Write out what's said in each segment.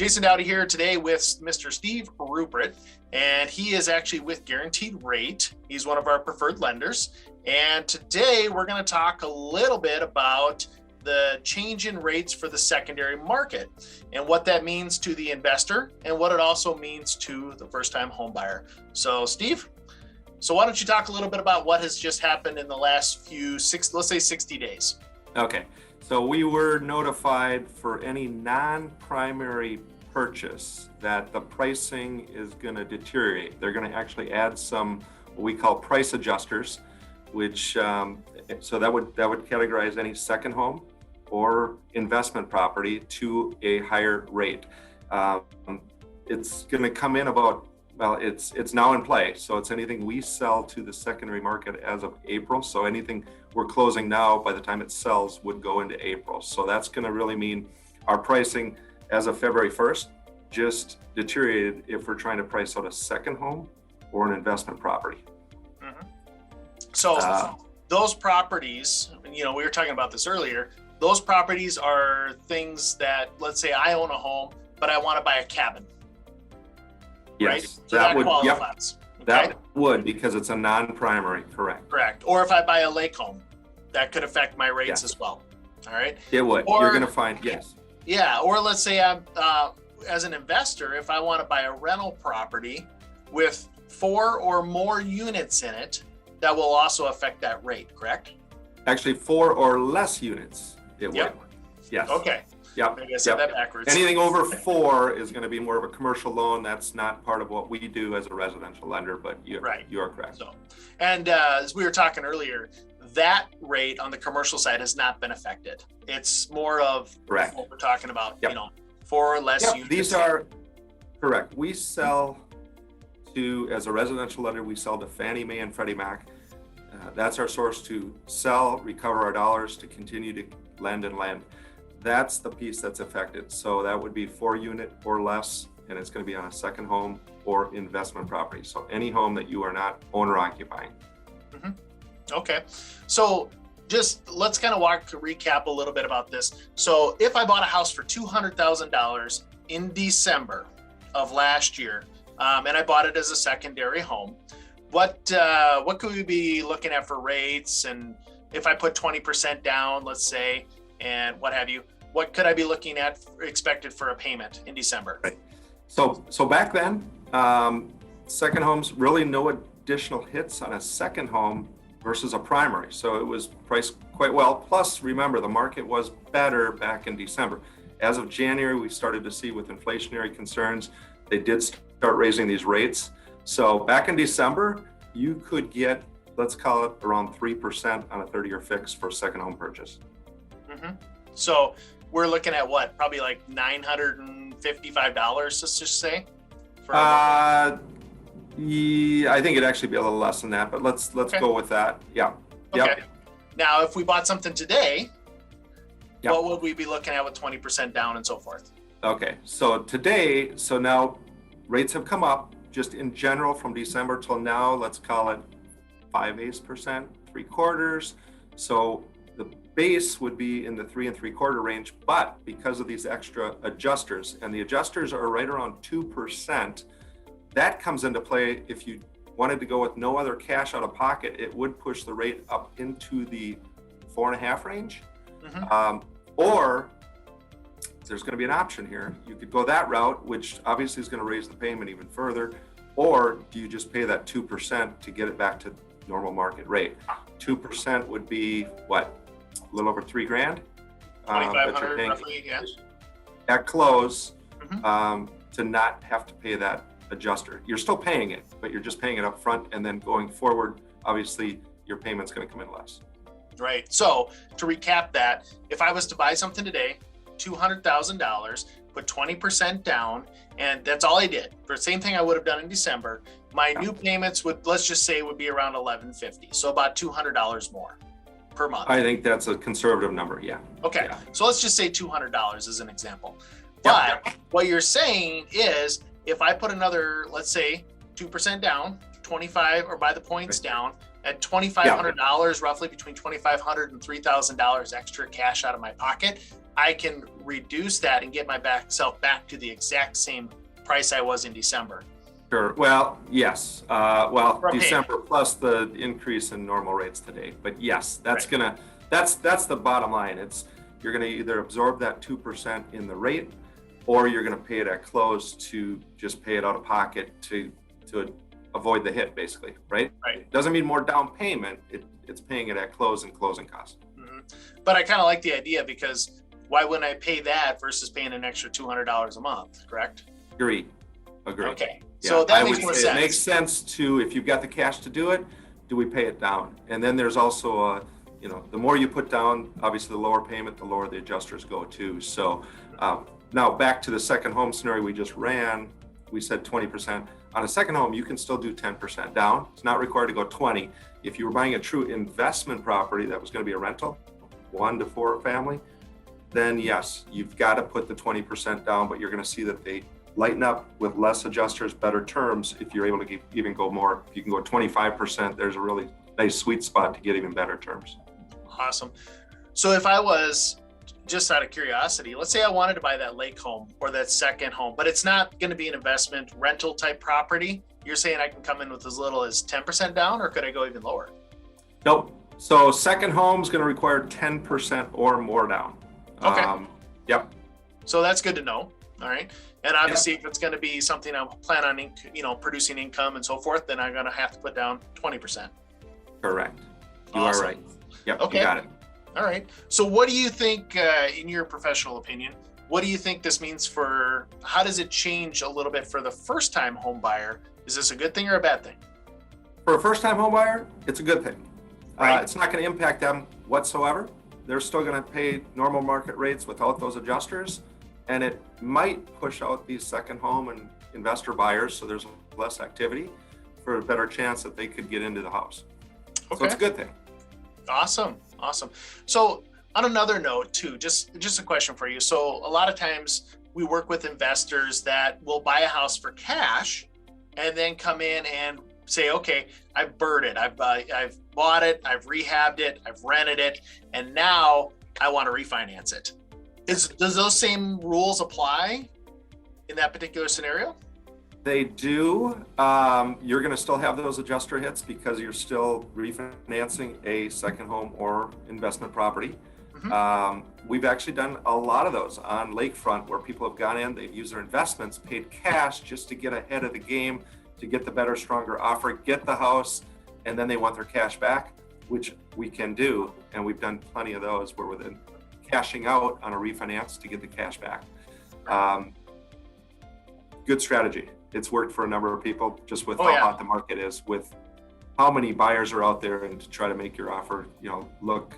Jason Dowdey here today with Mr. Steve Rupert, and he is actually with Guaranteed Rate. He's one of our preferred lenders. And today we're going to talk a little bit about the change in rates for the secondary market and what that means to the investor and what it also means to the first-time home buyer. So Steve, why don't you talk a little bit about what has just happened in the last let's say 60 days. Okay, so we were notified for any non-primary purchase that the pricing is going to deteriorate. They're going to actually add some what we call price adjusters, which so that would categorize any second home or investment property to a higher rate. It's going to come in about, well, it's now in play. So it's anything we sell to the secondary market as of April. So anything we're closing now, by the time it sells, would go into April. So that's going to really mean our pricing as of February 1st just deteriorated if we're trying to price out a second home or an investment property. Mm-hmm. So those properties, we were talking about this earlier, those properties are things that, let's say I own a home, but I want to buy a cabin. Yes, right? So that qualifies. Yep, that would, because it's a non-primary, correct. Correct. Or if I buy a lake home, that could affect my rates as well. All right. It would. You're going to find, yes. Yeah. Or let's say I'm, as an investor, if I want to buy a rental property with 4 or more units in it, that will also affect that rate, correct? Actually, 4 or less units, it would. Yes. Okay. Yep. Maybe I said that backwards. Anything over 4 is going to be more of a commercial loan. That's not part of what we do as a residential lender, but you are correct. So, and as we were talking earlier, that rate on the commercial side has not been affected. It's more of correct. What we're talking about, 4 or less units. These are correct. We sell to, as a residential lender, we sell to Fannie Mae and Freddie Mac. That's our source to sell, recover our dollars, to continue to lend and lend. That's the piece that's affected. So that would be 4 unit or less, and it's going to be on a second home or investment property. So any home that you are not owner occupying. Mm-hmm. Okay. So just let's kind of recap a little bit about this. So if I bought a house for $200,000 in December of last year, and I bought it as a secondary home, what could we be looking at for rates? And if I put 20% down, let's say, and what have you, what could I be looking at expected for a payment in December? Right. So back then, second homes, really no additional hits on a second home versus a primary. So it was priced quite well. Plus, remember, the market was better back in December. As of January, we started to see with inflationary concerns, they did start raising these rates. So back in December, you could get, let's call it around 3% on a 30-year fix for a second home purchase. Mm-hmm. So we're looking at what? Probably like $955, let's just say? I think it'd actually be a little less than that, but let's go with that. Yeah. Okay. Yep. Now, if we bought something today, what would we be looking at with 20% down and so forth? Okay. So today, now rates have come up just in general from December till now. Let's call it 5/8%, 3/4. So the base would be in the 3 3/4 range, but because of these extra adjusters, and the adjusters are right around 2%, that comes into play. If you wanted to go with no other cash out of pocket, it would push the rate up into the 4.5 range. Mm-hmm. Or there's going to be an option here. You could go that route, which obviously is going to raise the payment even further. Or do you just pay that 2% to get it back to normal market rate? 2% would be what? A little over $3,000. $2,500 roughly, yeah. At close, mm-hmm. To not have to pay that adjuster. You're still paying it, but you're just paying it up front, and then going forward, obviously, your payment's going to come in less. Right. So to recap that, if I was to buy something today, $200,000, put 20% down, and that's all I did. For the same thing I would have done in December, my new payments would, let's just say, would be around $1,150. So about $200 more per month. I think that's a conservative number, yeah. Okay. Yeah. So let's just say $200 as an example. But what you're saying is, if I put another, let's say 2% down, 25, or buy the points down at $2,500, roughly between $2,500 and $3,000 extra cash out of my pocket, I can reduce that and get myself back to the exact same price I was in December. Sure. Well, yes. For a December payment. plus the increase in normal rates today. But yes, that's Right. that's the bottom line. You're gonna either absorb that 2% in the rate, or you're gonna pay it at close to just pay it out of pocket to avoid the hit, basically, right? Right. Doesn't mean more down payment. It's paying it at close and closing costs. hmm But I kind of like the idea, because why wouldn't I pay that versus paying an extra $200 a month? Correct. Agreed. Agreed. Okay. Yeah, So that I makes would more say sense. it makes sense to, if you've got the cash to do it, do we pay it down? And then there's also the more you put down, obviously the lower payment, the lower the adjusters go too. So now back to the second home scenario we just ran, we said 20%. On a second home, you can still do 10% down. It's not required to go 20. If you were buying a true investment property that was going to be a rental, 1 to 4 family, then yes, you've got to put the 20% down, but you're going to see that they lighten up with less adjusters, better terms. If you're able to even go more, if you can go 25%, there's a really nice sweet spot to get even better terms. Awesome. So if I was, just out of curiosity, let's say I wanted to buy that lake home or that second home, but it's not going to be an investment rental type property. You're saying I can come in with as little as 10% down, or could I go even lower? Nope. So second home is going to require 10% or more down. Okay. Yep. So that's good to know. All right. And obviously, if it's going to be something I plan on, producing income and so forth, then I'm going to have to put down 20%. Correct. You Awesome. are right. Yep. Okay. You got it. All right. So what do you think, in your professional opinion, what do you think this means for, how does it change a little bit for the first time home buyer? Is this a good thing or a bad thing? For a first-time home buyer, it's a good thing. Right. It's not going to impact them whatsoever. They're still going to pay normal market rates without those adjusters, and it might push out these second home and investor buyers, so there's less activity, for a better chance that they could get into the house. Okay. So it's a good thing. Awesome. So on another note too, just a question for you. So a lot of times we work with investors that will buy a house for cash and then come in and say, okay, I've bird it, I've bought it, I've rehabbed it, I've rented it, and now I want to refinance it. Does those same rules apply in that particular scenario? They do. You're going to still have those adjuster hits because you're still refinancing a second home or investment property. We've actually done a lot of those on lakefront where people have gone in, they've used their investments, paid cash just to get ahead of the game, to get the better, stronger offer, get the house, and then they want their cash back, which we can do. And we've done plenty of those where we're then cashing out on a refinance to get the cash back. Good strategy. It's worked for a number of people, just with how hot the market is, with how many buyers are out there, and to try to make your offer, look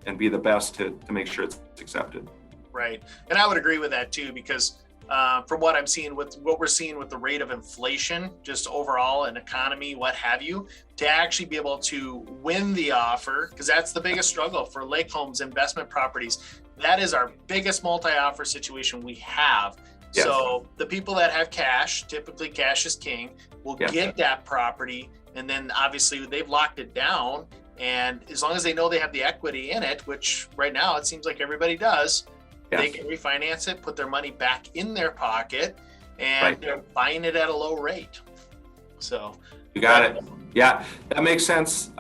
and be the best to make sure it's accepted. Right. And I would agree with that too, because from what I'm seeing, with what we're seeing with the rate of inflation, just overall and economy, what have you, to actually be able to win the offer, because that's the biggest struggle for lake homes, investment properties. That is our biggest multi-offer situation we have. Yes. So the people that have cash, typically cash is king, will get that property, and then obviously they've locked it down. And as long as they know they have the equity in it, which right now it seems like everybody does, they can refinance it, put their money back in their pocket, and they're buying it at a low rate. So you got it. Yeah, that makes sense.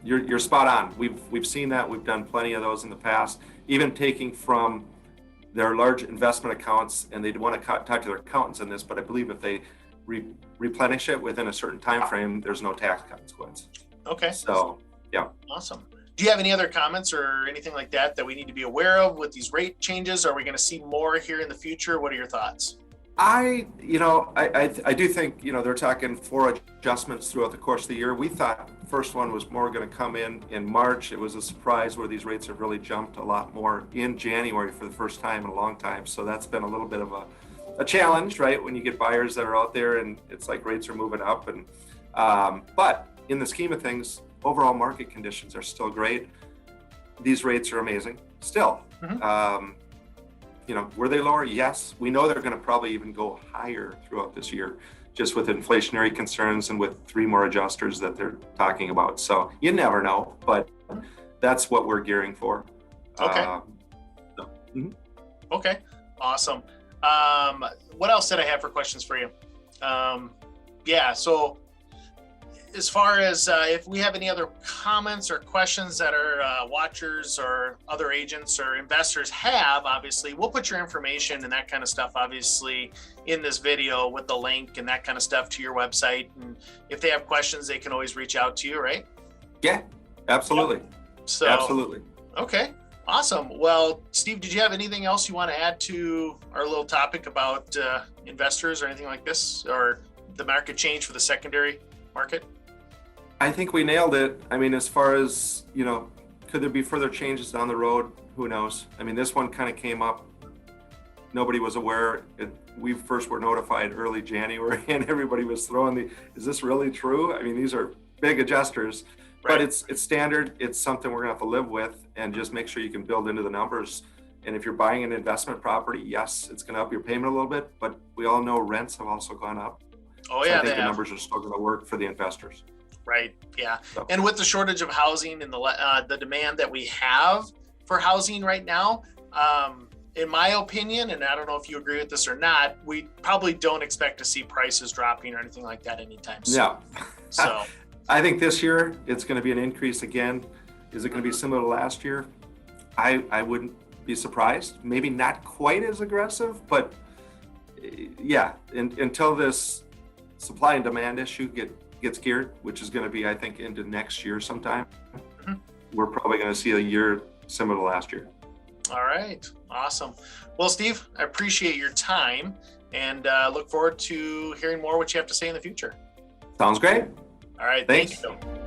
You're spot on. We've seen that. We've done plenty of those in the past, even taking from their large investment accounts, and they'd want to talk to their accountants on this, but I believe if they replenish it within a certain time frame, there's no tax consequence. Okay. So, yeah. Awesome. Do you have any other comments or anything like that we need to be aware of with these rate changes? Are we going to see more here in the future? What are your thoughts? I do think, they're talking 4 adjustments throughout the course of the year. We thought first one was more going to come in March. It was a surprise where these rates have really jumped a lot more in January for the first time in a long time. So that's been a little bit of a challenge, right? When you get buyers that are out there and it's like rates are moving up. And but in the scheme of things, overall market conditions are still great. These rates are amazing still. Were they lower? Yes. We know they're going to probably even go higher throughout this year, just with inflationary concerns and with 3 more adjusters that they're talking about. So you never know, but that's what we're gearing for. Okay. Mhm. Okay, awesome. What else did I have for questions for you? Yeah, so as far as if we have any other comments or questions that our watchers or other agents or investors have, obviously, we'll put your information and that kind of stuff, obviously, in this video with the link and that kind of stuff to your website. And if they have questions, they can always reach out to you, right? Yeah, absolutely. Yep. So, Absolutely. okay, awesome. Well, Steve, did you have anything else you want to add to our little topic about investors or anything like this, or the market change for the secondary market? I think we nailed it. I mean, as far as, could there be further changes down the road? Who knows? I mean, this one kind of came up. Nobody was aware. We first were notified early January, and everybody was throwing is this really true? I mean, these are big adjusters, Right. but it's standard. It's something we're gonna have to live with, and just make sure you can build into the numbers. And if you're buying an investment property, yes, it's gonna up your payment a little bit, but we all know rents have also gone up. Oh, So yeah, I think they the have. numbers are still gonna work for the investors. Right. Yeah. So. And with the shortage of housing and the demand that we have for housing right now, in my opinion, and I don't know if you agree with this or not, we probably don't expect to see prices dropping or anything like that anytime soon. Yeah. So I think this year it's going to be an increase again. Is it going to be similar to last year? I wouldn't be surprised. Maybe not quite as aggressive, but yeah, until this supply and demand issue gets geared, which is going to be, I think, into next year sometime, we're probably going to see a year similar to last year. all right. Awesome. Well, Steve, I appreciate your time and look forward to hearing more what you have to say in the future. Sounds great. All right. Thanks. Thank you.